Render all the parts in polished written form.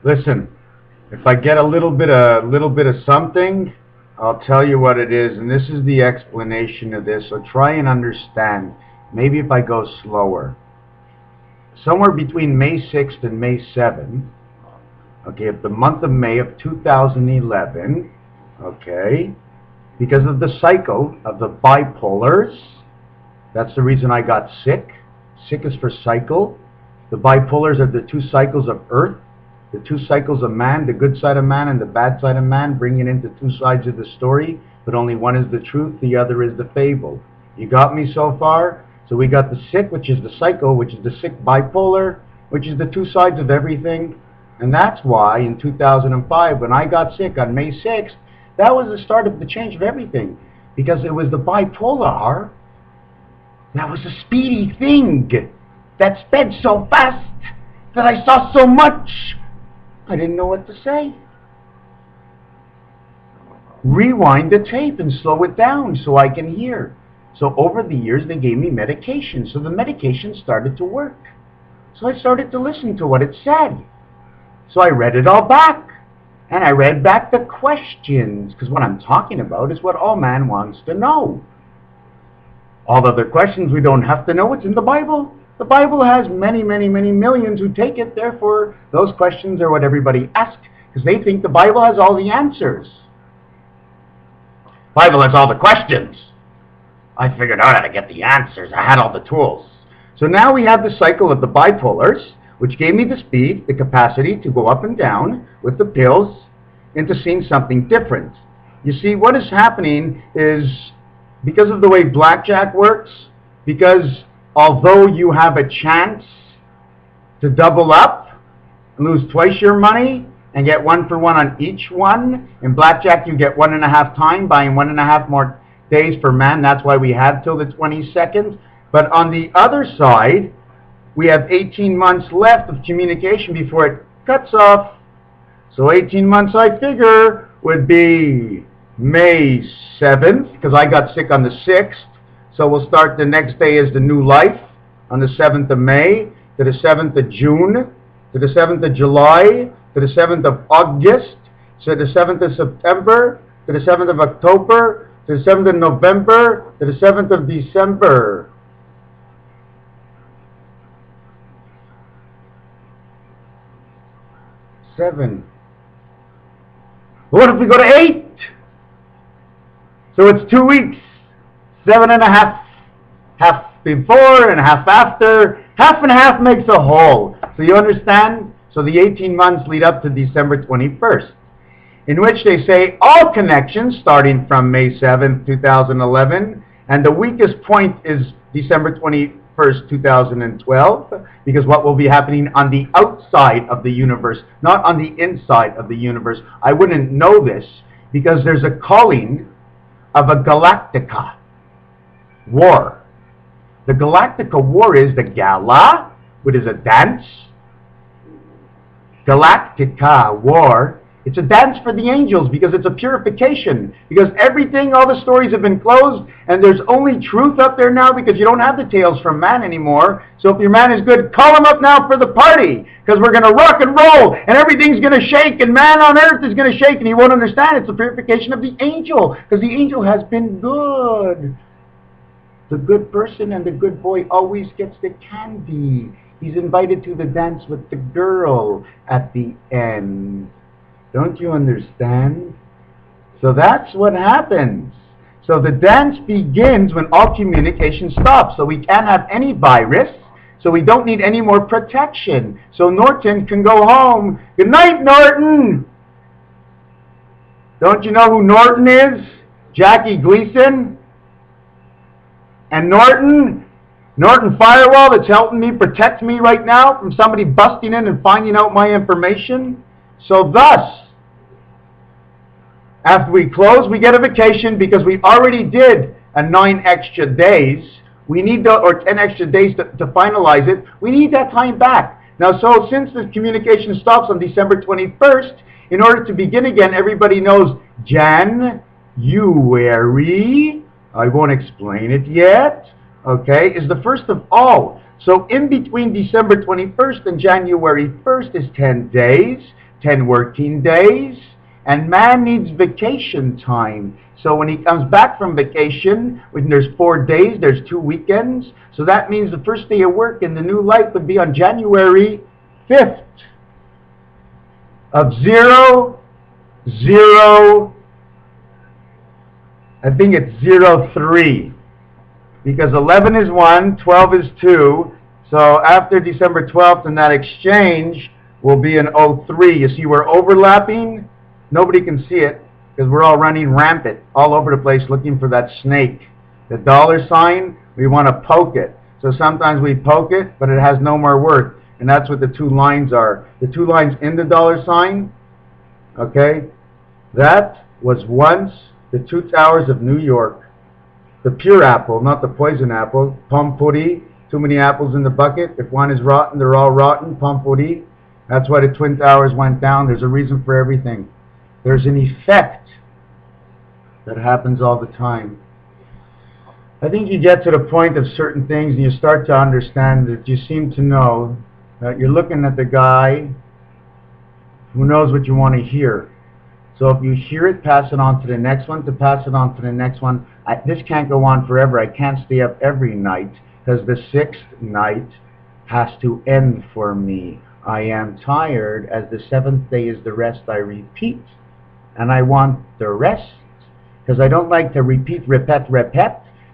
Listen, if I get a little bit of something, I'll tell you what it is, and this is the explanation of this. So try and understand. Maybe if I go slower, somewhere between May 6th and May 7th, okay, of the month of May of 2011, okay, because of the cycle of the bipolars. That's the reason I got sick. Sick is for cycle. The bipolars are the two cycles of Earth, the two cycles of man, the good side of man and the bad side of man, bringing into two sides of the story, but only one is the truth, the other is the fable. You got me so far? So we got the sick, which is the cycle, which is the sick bipolar, which is the two sides of everything. And that's why in 2005, when I got sick on May 6th, that was the start of the change of everything. Because it was the bipolar that was a speedy thing that sped so fast that I saw so much I didn't know what to say. Rewind the tape and slow it down so I can hear. So over the years they gave me medication. So the medication started to work. So I started to listen to what it said. So I read it all back. And I read back the questions. Because what I'm talking about is what all man wants to know. All other questions we don't have to know. It's in the Bible. The Bible has many, many, many millions who take it. Therefore, those questions are what everybody asks. Because they think the Bible has all the answers. Bible has all the questions. I figured out how to get the answers. I had all the tools. So now we have the cycle of the bipolars, which gave me the speed, the capacity to go up and down with the pills into seeing something different. You see, what is happening is, because of the way blackjack works, because although you have a chance to double up, lose twice your money, and get 1 for 1 on each one, in blackjack you get 1.5 time, buying 1.5 more days for man. That's why we have till the 22nd. But on the other side, we have 18 months left of communication before it cuts off. So 18 months, I figure, would be May 7th, because I got sick on the 6th. So we'll start the next day as the new life on the 7th of May, to the 7th of June, to the 7th of July, to the 7th of August, to the 7th of September, to the 7th of October, to the 7th of November, to the 7th of December. Seven. What if we go to 8? So it's 2 weeks. 7.5, half before and half after. Half and half makes a whole. So you understand? So the 18 months lead up to December 21st, in which they say all connections starting from May 7th, 2011, and the weakest point is December 21st, 2012, because what will be happening on the outside of the universe, not on the inside of the universe. I wouldn't know this because there's a calling of a Galactica war. The Galactica war is the gala, which is a dance. Galactica war, it's a dance for the angels because it's a purification. Because everything, all the stories have been closed, and there's only truth up there now because you don't have the tales from man anymore. So if your man is good, call him up now for the party, because we're going to rock and roll, and everything's going to shake, and man on earth is going to shake, and he won't understand. It's the purification of the angel, because the angel has been good. The good person and the good boy always gets the candy. He's invited to the dance with the girl at the end. Don't you understand? So that's what happens. So the dance begins when all communication stops. So we can't have any virus. So we don't need any more protection. So Norton can go home. Good night, Norton! Don't you know who Norton is? Jackie Gleason? And Norton Firewall, that's helping me protect me right now from somebody busting in and finding out my information. So thus, after we close, we get a vacation because we already did a 9 extra days. We need or 10 extra days to finalize it. We need that time back. Now, so since the communication stops on December 21st, in order to begin again, everybody knows January. I won't explain it yet. Okay, is the first of all. So in between December 21st and January 1st is 10 days. 10 working days, and man needs vacation time. So when he comes back from vacation, when there's 4 days, there's 2 weekends. So that means the first day of work in the new life would be on January 5th of 0, 0, I think it's 03. Because 11 is 1, 12 is 2. So after December 12th, and that exchange will be in 03. You see, we're overlapping. Nobody can see it because we're all running rampant all over the place looking for that snake. The dollar sign, we want to poke it. So sometimes we poke it, but it has no more worth. And that's what the 2 lines are. The 2 lines in the dollar sign, okay, that was once the 2 towers of New York. The pure apple, not the poison apple. Pompuri, too many apples in the bucket. If one is rotten, they're all rotten. Pompuri. That's why the Twin Towers went down. There's a reason for everything. There's an effect that happens all the time. I think you get to the point of certain things and you start to understand that you seem to know that you're looking at the guy who knows what you want to hear. So if you hear it, pass it on to the next one, to pass it on to the next one. This can't go on forever. I can't stay up every night because the 6th night has to end for me. I am tired, as the 7th day is the rest, I repeat. And I want the rest because I don't like to repeat, repet,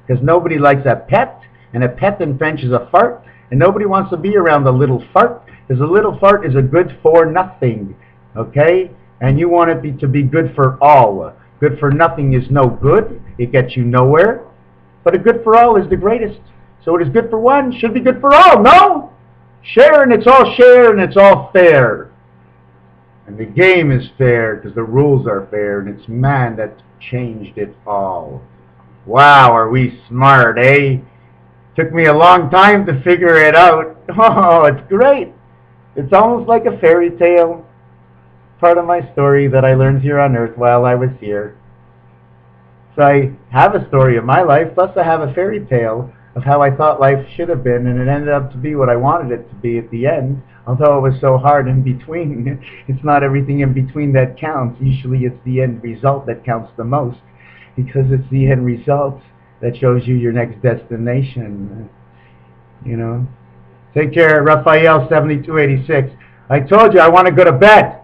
because nobody likes a pet, and a pet in French is a fart, and nobody wants to be around the little fart because the little fart is a good for nothing, okay? And you want it to be good for all. Good for nothing is no good. It gets you nowhere. But a good for all is the greatest. So what is good for one should be good for all. No? Share and it's all share and it's all fair. And the game is fair because the rules are fair. And it's man that changed it all. Wow, are we smart, eh? Took me a long time to figure it out. Oh, it's great. It's almost like a fairy tale. Part of my story that I learned here on earth while I was here. So I have a story of my life, plus I have a fairy tale of how I thought life should have been, and it ended up to be what I wanted it to be at the end, although it was so hard in between. It's not everything in between that counts. Usually it's the end result that counts the most, because it's the end result that shows you your next destination. You know? Take care, Raphael 7286. I told you I want to go to bed.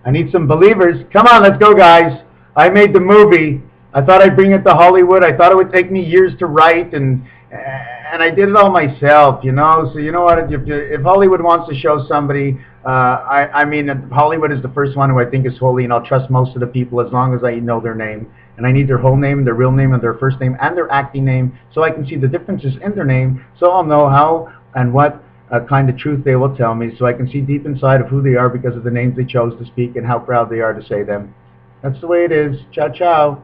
I need some believers. Come on, let's go, guys. I made the movie. I thought I'd bring it to Hollywood. I thought it would take me years to write, and I did it all myself, you know. So you know what? If Hollywood wants to show somebody, I mean, Hollywood is the first one who I think is holy, and I'll trust most of the people as long as I know their name. And I need their whole name, their real name, and their first name, and their acting name, so I can see the differences in their name, so I'll know how and what kind of truth they will tell me, so I can see deep inside of who they are because of the names they chose to speak and how proud they are to say them. That's the way it is. Ciao, ciao.